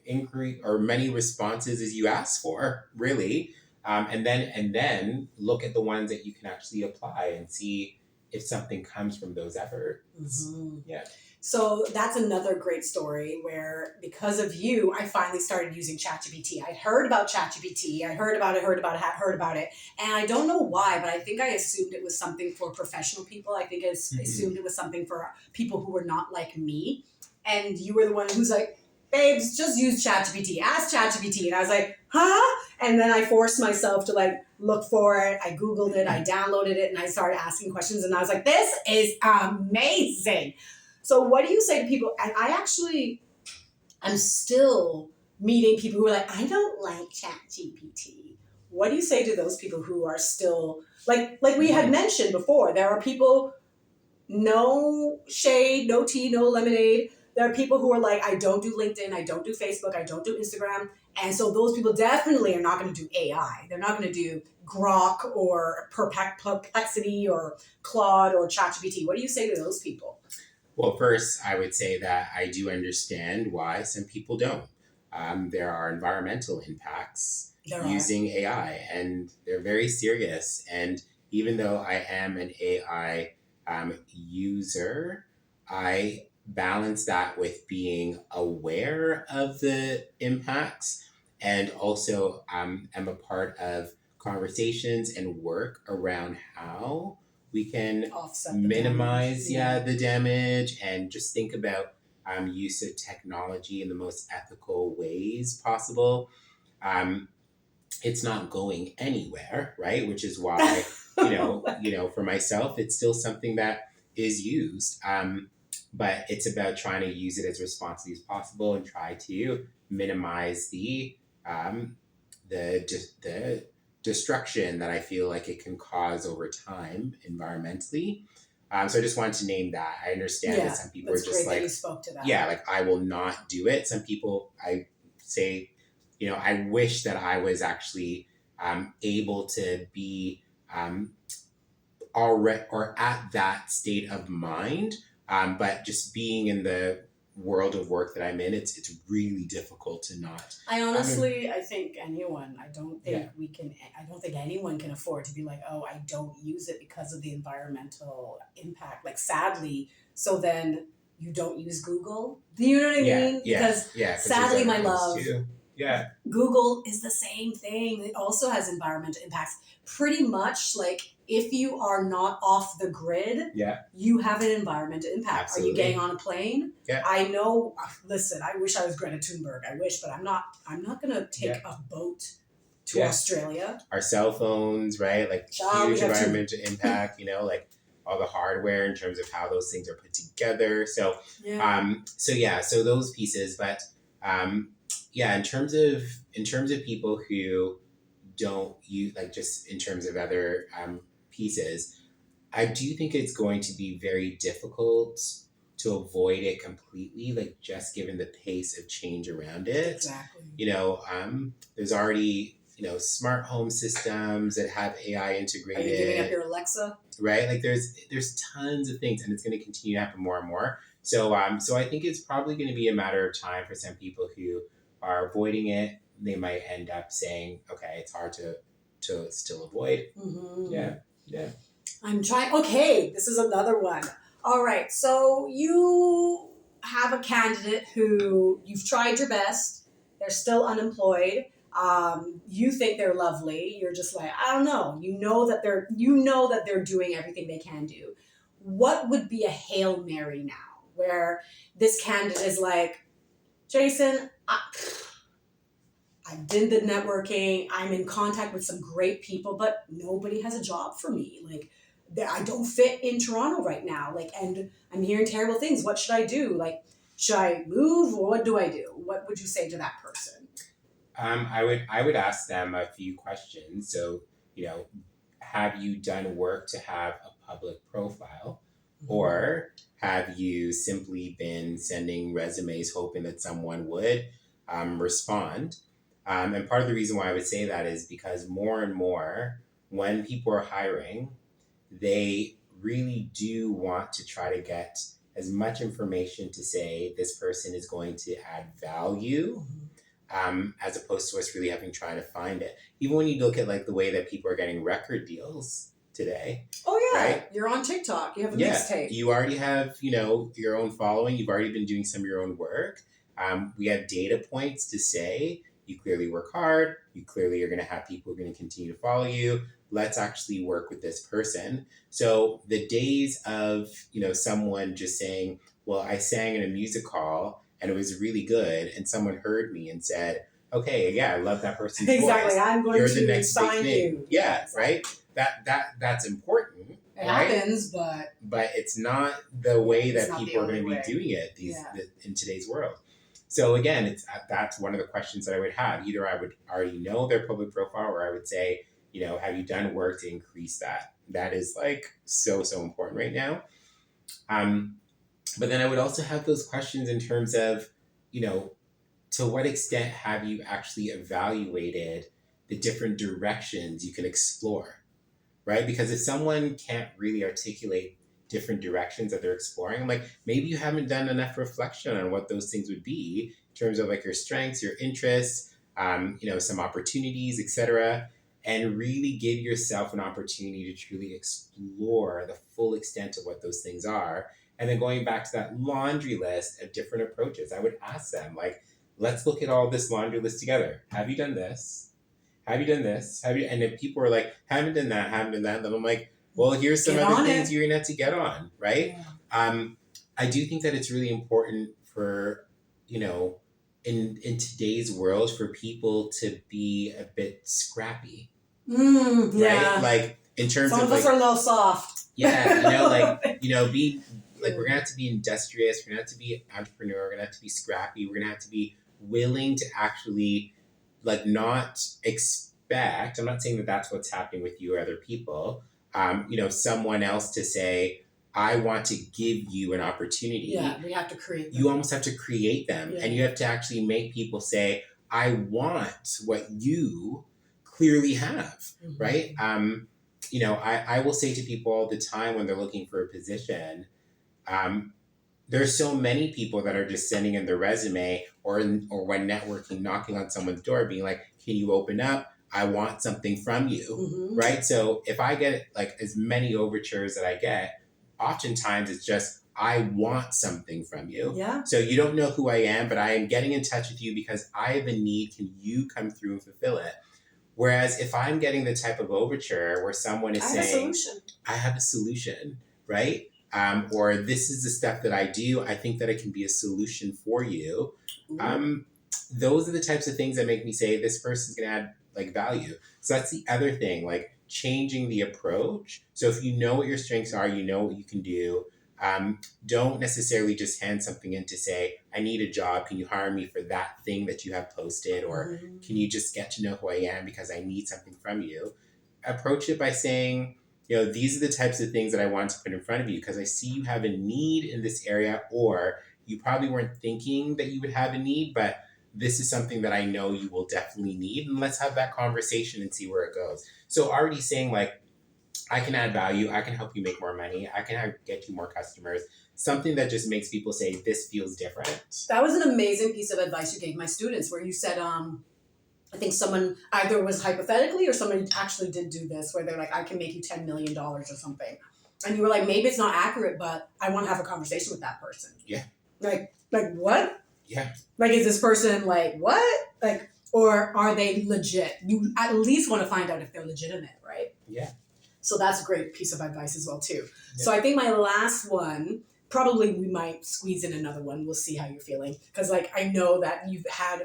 inquiry or many responses as you ask for, really. And then look at the ones that you can actually apply and see if something comes from those efforts. Yeah. So that's another great story where, because of you, I finally started using ChatGPT. I heard about ChatGPT. I heard about it. And I don't know why, but I think I assumed it was something for professional people. I think I assumed it was something for people who were not like me. And you were the one who's like, babes, just use ChatGPT. Ask ChatGPT. And I was like, huh? And then I forced myself to look for it. I Googled it. I downloaded it. And I started asking questions. And I was like, this is amazing. So what do you say to people? And I'm still meeting people who are like, I don't like ChatGPT. What do you say to those people who are still, like we had mentioned before, there are people, no shade, no tea, no lemonade. There are people who are like, I don't do LinkedIn, I don't do Facebook, I don't do Instagram. And so those people definitely are not going to do AI. They're not going to do Grok or Perplexity or Claude or ChatGPT. What do you say to those people? Well, first, I would say that I do understand why some people don't. There are environmental impacts There are. using AI, and they're very serious. And even though I am an AI user, I balance that with being aware of the impacts, and also am a part of conversations and work around how we can Offset the minimize damage. Yeah. the damage, and just think about use of technology in the most ethical ways possible. Um, it's not going anywhere, right? Which is why, for myself, it's still something that is used. But it's about trying to use it as responsibly as possible and try to minimize um, the destruction that I feel like it can cause over time environmentally. So I just wanted to name that. I understand that some people are that's just great that like, you spoke to that. yeah, like I will not do it. Some people, I say, I wish that I was actually able to be already or at that state of mind. But just being in the world of work that I'm in, it's really difficult to not. I honestly, I think anyone, I don't think Yeah. we can, I don't think anyone can afford to be like, oh, I don't use it because of the environmental impact. Like, sadly, so then you don't use Google. Do you know what I mean? Because because sadly, there's my other things love, too. Yeah. Google is the same thing. It also has environmental impacts. Pretty much like if you are not off the grid, Yeah. you have an environmental impact. Absolutely. Are you getting on a plane? Yeah. I know. Listen, I wish I was Greta Thunberg. I wish, but I'm not. I'm not gonna take a boat to Australia. Our cell phones, right? Like huge environmental impact. Like all the hardware in terms of how those things are put together. So, so those pieces, but in terms of people who don't use, like, just in terms of other pieces, I do think it's going to be very difficult to avoid it completely, like just given the pace of change around it. Exactly. There's already smart home systems that have AI integrated. Are you giving up your Alexa? Right, like there's tons of things, and it's going to continue to happen more and more. So I think it's probably going to be a matter of time for some people who are avoiding it. They might end up saying, okay, it's hard to still avoid. Mm-hmm. Yeah. I'm trying. Okay, this is another one. All right, so you have a candidate who you've tried your best. They're still unemployed. You think they're lovely. You're just like, I don't know. You know that they're doing everything they can do. What would be a Hail Mary now, where this candidate is like, Jason, I did the networking. I'm in contact with some great people, but nobody has a job for me. Like, I don't fit in Toronto right now. Like, and I'm hearing terrible things. What should I do? Like, should I move, or what do I do? What would you say to that person? I would ask them a few questions. So, have you done work to have a public profile, or have you simply been sending resumes hoping that someone would respond? And part of the reason why I would say that is because more and more, when people are hiring, they really do want to try to get as much information to say this person is going to add value, as opposed to us really having trying to find it. Even when you look at like the way that people are getting record deals today. Oh yeah, right? You're on TikTok. You have a mixtape. You already have your own following. You've already been doing some of your own work. We have data points to say you clearly work hard. You clearly are going to have people who are going to continue to follow you. Let's actually work with this person. So the days of someone just saying, well, I sang in a music hall and it was really good, and someone heard me and said, okay, yeah, I love that person's exactly. voice. I'm going You're to the next sign you. Yeah, right. That's important. It happens, but it's not the way that not people are going to be doing it in today's world. So again, that's one of the questions that I would have. Either I would already know their public profile, or I would say, have you done work to increase that? That is like so important right now. But then I would also have those questions in terms of, to what extent have you actually evaluated the different directions you can explore, right? Because if someone can't really articulate different directions that they're exploring, like maybe you haven't done enough reflection on what those things would be in terms of like your strengths, your interests, some opportunities, etc., and really give yourself an opportunity to truly explore the full extent of what those things are. And then going back to that laundry list of different approaches, I would ask them, like, let's look at all this laundry list together. Have you done this? Have you done this? Have you? And if people are like, haven't done that, haven't done that, then I'm like, well, here's some other things you're gonna have to get on, right? Yeah. I do think that it's really important for, in today's world, for people to be a bit scrappy, right? Yeah. Like in terms some of us are a little soft. Yeah, be like, we're gonna have to be industrious. We're gonna have to be entrepreneur. We're gonna have to be scrappy. We're gonna have to be willing to actually, like, not expect. I'm not saying that that's what's happening with you or other people. Someone else to say, I want to give you an opportunity. Yeah, we have to create them. You almost have to create them. Yeah. And you have to actually make people say, I want what you clearly have, mm-hmm. right? I will say to people all the time when they're looking for a position, there's so many people that are just sending in their resume or when networking, knocking on someone's door, being like, can you open up? I want something from you, mm-hmm. right? So if I get like as many overtures that I get, oftentimes it's just, I want something from you. Yeah. So you don't know who I am, but I am getting in touch with you because I have a need. Can you come through and fulfill it? Whereas if I'm getting the type of overture where someone is saying, I have a solution, right? Or this is the stuff that I do, I think that it can be a solution for you. Those are the types of things that make me say this person's going to add like value. So that's the other thing, like changing the approach. So if you know what your strengths are, you know what you can do. Don't necessarily just hand something in to say, I need a job. Can you hire me for that thing that you have posted? Or can you just get to know who I am because I need something from you? Approach it by saying, these are the types of things that I want to put in front of you because I see you have a need in this area, or you probably weren't thinking that you would have a need, but this is something that I know you will definitely need. And let's have that conversation and see where it goes. So already saying like, I can add value. I can help you make more money. I can get you more customers. Something that just makes people say, this feels different. That was an amazing piece of advice you gave my students where you said, I think someone either was hypothetically or somebody actually did do this where they're like, I can make you $10 million or something. And you were like, maybe it's not accurate, but I want to have a conversation with that person. Yeah. Like what? Yeah. Like, is this person like, what? Like, or are they legit? You at least want to find out if they're legitimate, right? Yeah. So that's a great piece of advice as well, too. Yeah. So I think my last one, probably we might squeeze in another one. We'll see how you're feeling. Because, like, I know that you've had...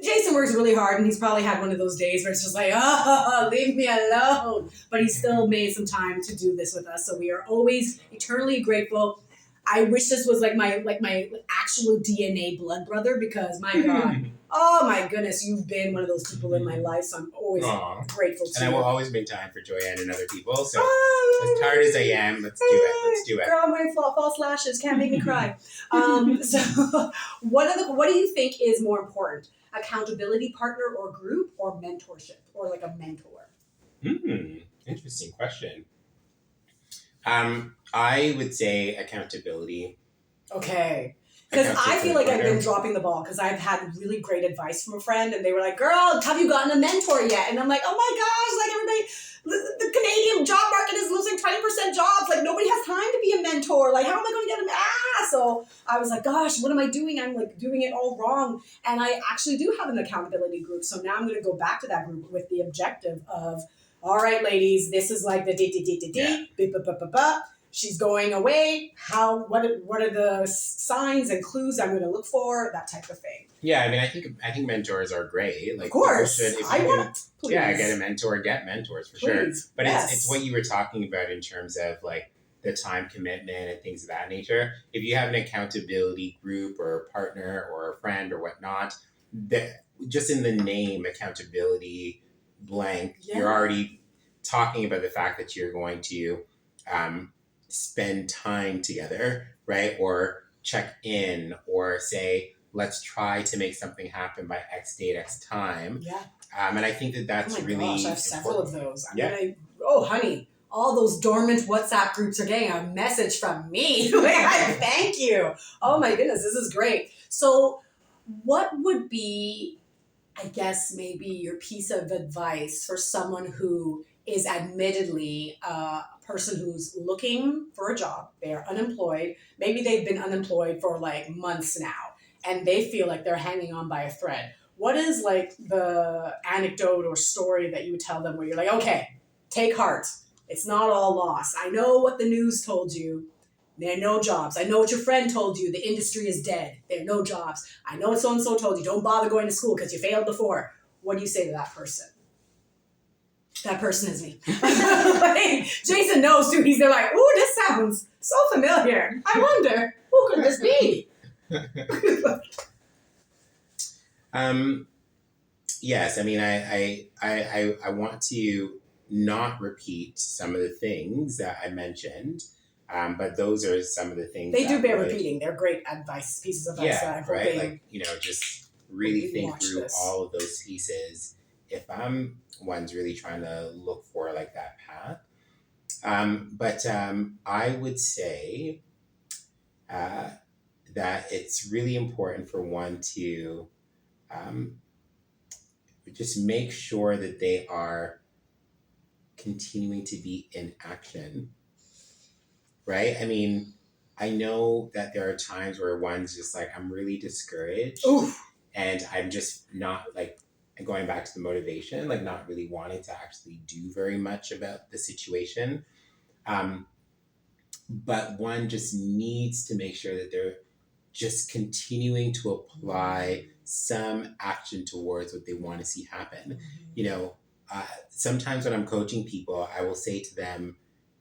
Jason works really hard, and he's probably had one of those days where it's just like, oh, leave me alone. But he still made some time to do this with us. So we are always eternally grateful. I wish this was like my actual DNA blood brother because, my God, oh my goodness, you've been one of those people in my life. So I'm always grateful to you. And I will always make time for Joyann and other people. So as tired as I am, let's do it. Let's do it. Girl, I'm wearing false lashes. Can't make me cry. So what do you think is more important? Accountability partner or group or mentorship or like a mentor? Interesting question. I would say accountability. Okay. Because I feel like I've been dropping the ball because I've had really great advice from a friend and they were like, girl, have you gotten a mentor yet? And I'm like, oh my gosh, like everybody, the Canadian job market is losing 20% jobs. Like nobody has time to be a mentor. Like how am I going to get So I was like, gosh, what am I doing? I'm like doing it all wrong. And I actually do have an accountability group. So now I'm going to go back to that group with the objective of, all right, ladies, this is like the she's going away. What are the signs and clues I'm going to look for? That type of thing. Yeah, I mean, I think mentors are great. Like, of course, get a mentor, get mentors for sure. But yes. It's what you were talking about in terms of like the time commitment and things of that nature. If you have an accountability group or a partner or a friend or whatnot, that just in the name accountability blank, you're already talking about the fact that you're going to spend time together, right? Or check in or say, let's try to make something happen by X date, X time. Yeah. And I think that's really gosh, I have several of those. Yeah. Honey, all those dormant WhatsApp groups are getting a message from me. Thank you. Oh my goodness, this is great. So what would be I guess maybe your piece of advice for someone who is admittedly a person who's looking for a job, they're unemployed, maybe they've been unemployed for like months now, and they feel like they're hanging on by a thread. What is like the anecdote or story that you would tell them where you're like, okay, take heart. It's not all lost. I know what the news told you. There are no jobs. I know what your friend told you. The industry is dead. There are no jobs. I know what so-and-so told you. Don't bother going to school because you failed before. What do you say to that person? That person is me. Like, Jason knows too. He's there like, ooh, this sounds so familiar. I wonder, who could this be? Yes, I mean, I want to not repeat some of the things that I mentioned, but those are some of the things They do that bear would- repeating. They're great advice, pieces of advice that I'm right. hoping. Like, you know, just really you think watch through this. all of those pieces. If I'm one's really trying to look for like that path, but I would say that it's really important for one to um, just make sure that they are continuing to be in action, right? I mean, I know that there are times where one's just like, I'm really discouraged. Oof. And I'm just not like, going back to the motivation, like not really wanting to actually do very much about the situation. But one just needs to make sure that they're just continuing to apply some action towards what they want to see happen. You know, sometimes when I'm coaching people, I will say to them,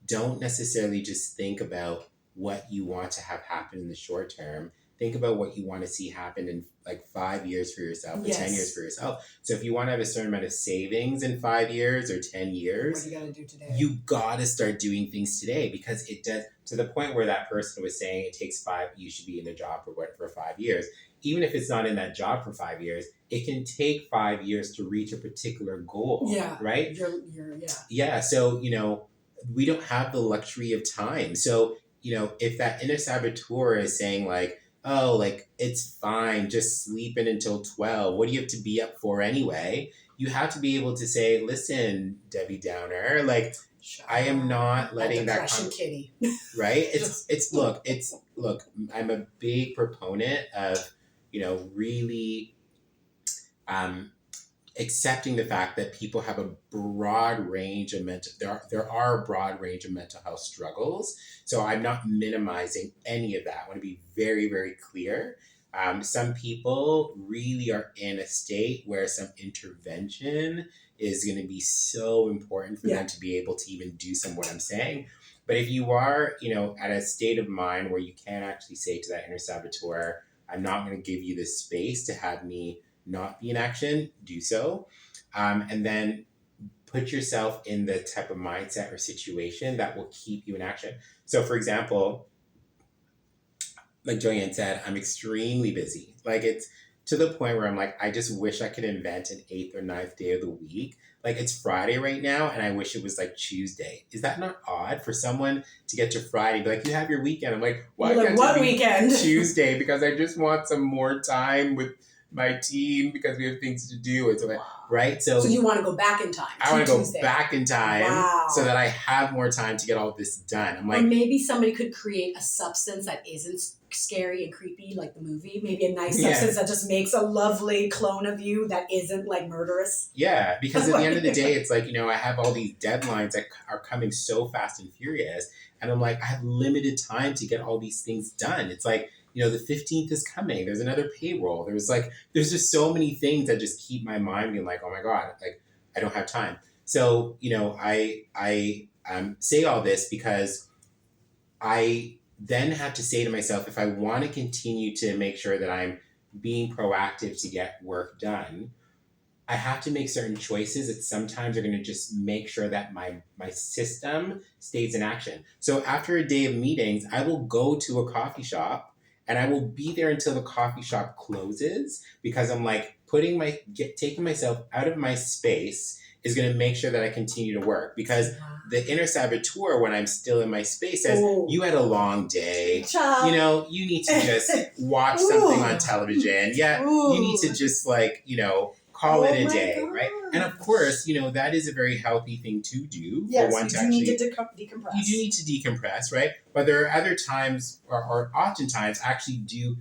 don't necessarily just think about what you want to have happen in the short term. Think about what you want to see happen in like 5 years for yourself, or 10 years for yourself. So if you want to have a certain amount of savings in 5 years or 10 years, what you gotta do today? You got to start doing things today, because it does, to the point where that person was saying it takes you should be in a job for 5 years. Even if it's not in that job for 5 years, it can take 5 years to reach a particular goal. Yeah. Right? Yeah. Yeah. So, you know, we don't have the luxury of time. So, you know, if that inner saboteur is saying like, oh, like, it's fine, just sleep in until 12. What do you have to be up for anyway? You have to be able to say, listen, Debbie Downer, like, I am not letting that kitty. Right? Look, I'm a big proponent of, you know, really accepting the fact that people have a broad range of there are a broad range of mental health struggles. So I'm not minimizing any of that. I want to be very, very clear. Some people really are in a state where some intervention is going to be so important for them to be able to even do some what I'm saying. But if you are, you know, at a state of mind where you can't actually say to that inner saboteur, I'm not going to give you the space to have me not be in action, do so. And then put yourself in the type of mindset or situation that will keep you in action. So for example, like Joyann said, I'm extremely busy. Like, it's to the point where I'm like, I just wish I could invent an 8th or 9th day of the week. Like, it's Friday right now, and I wish it was like Tuesday. Is that not odd for someone to get to Friday and be like, you have your weekend? I'm like, why can't it be weekend? Tuesday? Because I just want some more time with my team because we have things to do. It's right. So you want to go back in time? I want to go back in time so that I have more time to get all this done. I'm like, or maybe somebody could create a substance that isn't scary and creepy like the movie. Maybe a nice substance that just makes a lovely clone of you that isn't like murderous. Yeah, because at the end of the day, it's like, you know, I have all these deadlines that are coming so fast and furious, and I'm like, I have limited time to get all these things done. It's like, you know, the 15th is coming. There's another payroll. There's just so many things that just keep my mind being like, oh my God, like, I don't have time. So, you know, I say all this because I then have to say to myself, if I want to continue to make sure that I'm being proactive to get work done, I have to make certain choices that sometimes are going to just make sure that my system stays in action. So after a day of meetings, I will go to a coffee shop and I will be there until the coffee shop closes, because I'm like taking myself out of my space is going to make sure that I continue to work, because the inner saboteur, when I'm still in my space, says, you had a long day. You know, you need to just watch something on television. Yeah. You need to just, like, you know, call it a my day, God. right? And of course, that is a very healthy thing to do for Yes, one you to do actually. need to decompress. You do need to decompress, right? But there are other times, or oftentimes, I actually do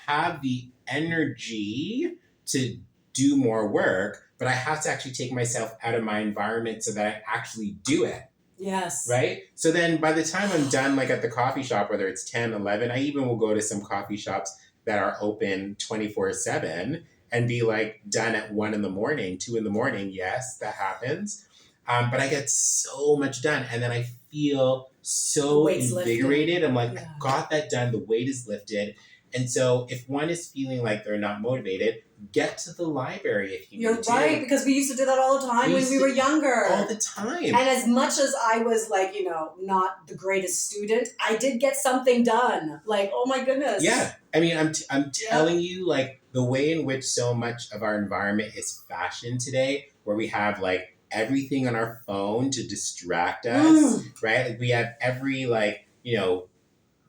have the energy to do more work, but I have to actually take myself out of my environment so that I actually do it. Yes. Right? So then by the time I'm done, like at the coffee shop, whether it's 10, 11, I even will go to some coffee shops that are open 24/7 and be like done at 1 in the morning, 2 in the morning. Yes, that happens. But I get so much done. And then I feel so invigorated. Lifted. I'm like, Yeah. I got that done. The weight is lifted. And so if one is feeling like they're not motivated, get to the library if you You're need to. You're right, because we used to do that all the time when we were younger. All the time. And as much as I was like, not the greatest student, I did get something done. Like, oh my goodness. Yeah. I mean, I'm telling you, like, the way in which so much of our environment is fashioned today, where we have, like, everything on our phone to distract us, right? Like, we have every, like,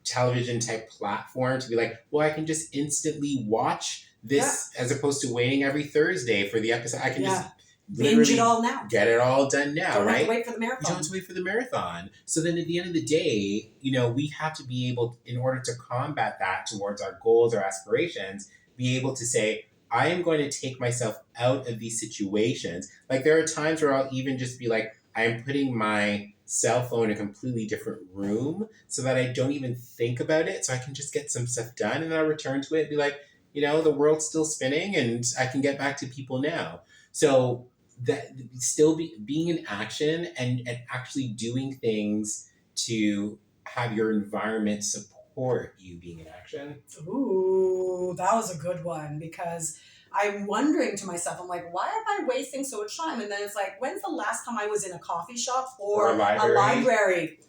television type platform to be like, well, I can just instantly watch this as opposed to waiting every Thursday for the episode. I can just binge it all now. Get it all done now, don't right? Have to wait for the marathon. You don't have to wait for the marathon. So then at the end of the day, we have to be able, in order to combat that towards our goals or aspirations, be able to say, I am going to take myself out of these situations. Like there are times where I'll even just be like, I am putting my cell phone in a completely different room so that I don't even think about it. So I can just get some stuff done and then I'll return to it and be like, the world's still spinning and I can get back to people now. So that still being in action and actually doing things to have your environment support you being in action. Ooh, that was a good one, because I'm wondering to myself, I'm like, why am I wasting so much time? And then it's like, when's the last time I was in a coffee shop or a library?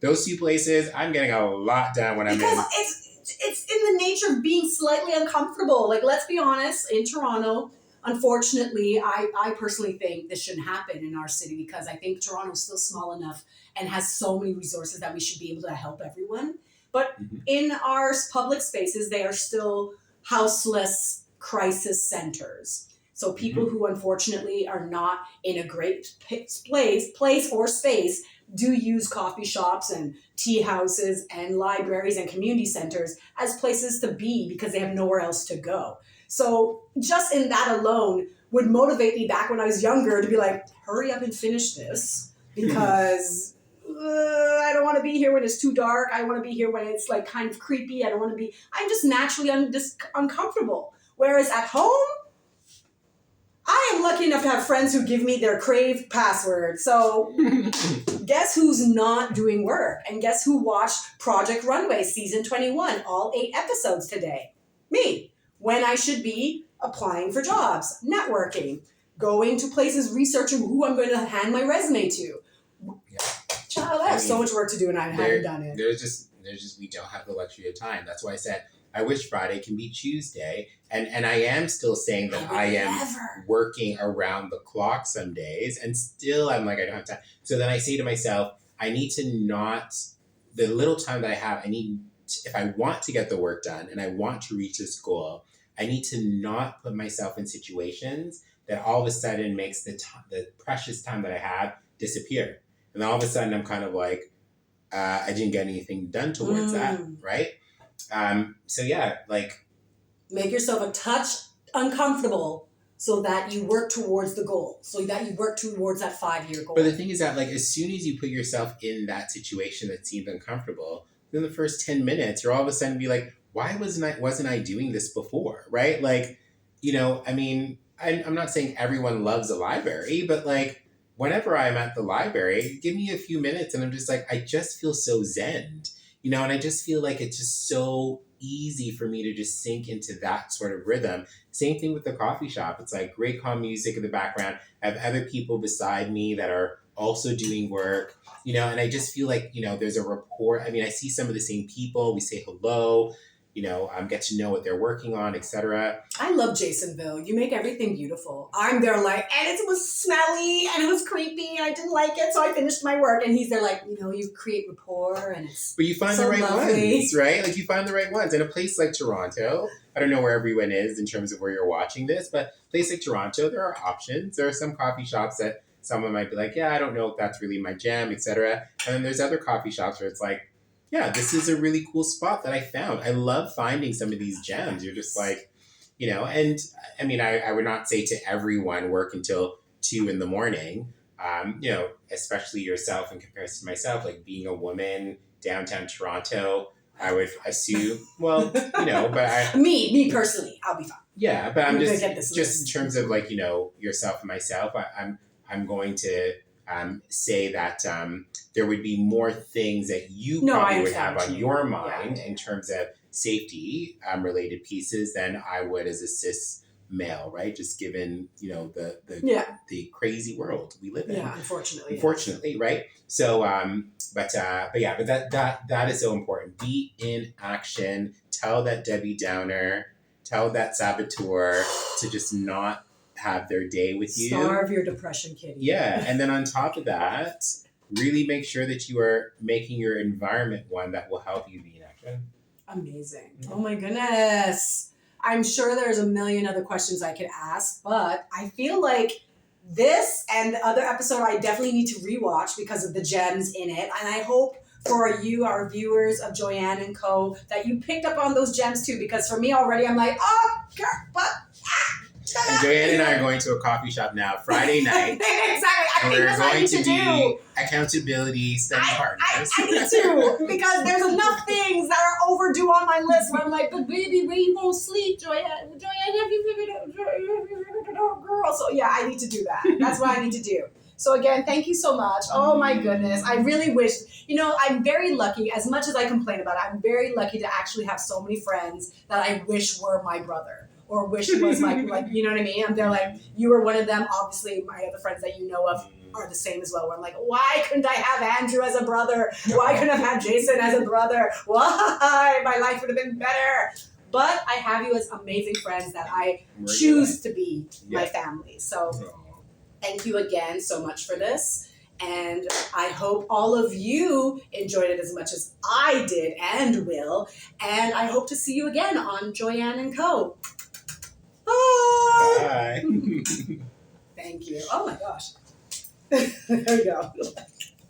Those two places, I'm getting a lot done when I'm in. Because it's in the nature of being slightly uncomfortable. Like, let's be honest, in Toronto, unfortunately, I personally think this shouldn't happen in our city, because I think Toronto's still small enough and has so many resources that we should be able to help everyone. But in our public spaces, they are still houseless crisis centers. So people who unfortunately are not in a great place or space do use coffee shops and tea houses and libraries and community centers as places to be, because they have nowhere else to go. So just in that alone would motivate me back when I was younger to be like, hurry up and finish this, because I don't want to be here when it's too dark. I want to be here when it's like kind of creepy. I'm just naturally uncomfortable. Whereas at home, I am lucky enough to have friends who give me their Crave password. So guess who's not doing work? And guess who watched Project Runway season 21, all 8 episodes today? Me. When I should be applying for jobs, networking, going to places, researching who I'm going to hand my resume to. Yeah. Child, I have so much work to do and I haven't done it. There's just we don't have the luxury of time. That's why I said I wish Friday can be Tuesday. And I am still saying that I am working around the clock some days, and still I'm like, I don't have time. So then I say to myself, I need to not, the little time that I have, if I want to get the work done and I want to reach this goal, I need to not put myself in situations that all of a sudden makes the precious time that I have disappear. And then all of a sudden I'm kind of like, I didn't get anything done towards that, right? So yeah, like, make yourself a touch uncomfortable so that you work towards the goal, so that you work towards that 5-year goal. But the thing is that, like, as soon as you put yourself in that situation that seemed uncomfortable, then the first 10 minutes, you're all of a sudden be like, why wasn't I doing this before, right? Like, I mean, I'm not saying everyone loves a library, but like, whenever I'm at the library, give me a few minutes and I'm just like, I just feel so zen, and I just feel like it's just so easy for me to just sink into that sort of rhythm. Same thing with the coffee shop. It's like great calm music in the background. I have other people beside me that are also doing work, and I just feel like, there's a rapport. I mean, I see some of the same people. We say hello, get to know what they're working on, etc. I love Jasonville. You make everything beautiful. I'm there like, and it was smelly and it was creepy and I didn't like it, so I finished my work. And he's there like, you create rapport and it's But you find so the right lovely ones, right? Like you find the right ones. In a place like Toronto, I don't know where everyone is in terms of where you're watching this, but place like Toronto, there are options. There are some coffee shops that someone might be like, yeah, I don't know if that's really my jam, etc. And then there's other coffee shops where it's like, yeah, this is a really cool spot that I found. I love finding some of these gems. You're just like, and I mean, I would not say to everyone work until 2 in the morning. Especially yourself in comparison to myself, like being a woman downtown Toronto, I would assume, well, but me personally, I'll be fine. yeah, but I'm gonna just get this in terms of like, yourself and myself, I'm going to say that there would be more things that you No, I probably would understand have what on you your mean. mind Yeah. in terms of safety related pieces than I would as a cis male, right? Just given, Yeah. the crazy world we live in. Yeah, unfortunately. Unfortunately, right? So, but that is so important. Be in action. Tell that Debbie Downer, tell that saboteur to just not have their day with you. Starve your depression, kitty. Yeah, and then on top of that, really make sure that you are making your environment one that will help you be in action. Amazing. Oh my goodness. I'm sure there's a million other questions I could ask, but I feel like this and the other episode I definitely need to rewatch because of the gems in it. And I hope for you, our viewers of Joyann Co, that you picked up on those gems too, because for me already, I'm like, oh, girl, but And Joyann and I are going to a coffee shop now, Friday night. Exactly. I And think we're that's what I going need to to be do. accountability study partners. I need to, because there's enough things that are overdue on my list where I'm like, but baby, we won't sleep, Joyann, have you figured it out, girl? So yeah, I need to do that. That's what I need to do. So again, thank you so much. Oh my goodness. I really wish, I'm very lucky, as much as I complain about it, I'm very lucky to actually have so many friends that I wish were my brother. Or wish was like, you know what I mean? And they're like, you were one of them. Obviously, my other friends that you know of are the same as well. Where I'm like, why couldn't I have Andrew as a brother? Why couldn't I have Jason as a brother? Why? My life would have been better. But I have you as amazing friends that I choose to be my family. So thank you again so much for this. And I hope all of you enjoyed it as much as I did and will. And I hope to see you again on Joyann Co. Bye. Bye. Thank you. Oh my gosh. There we go.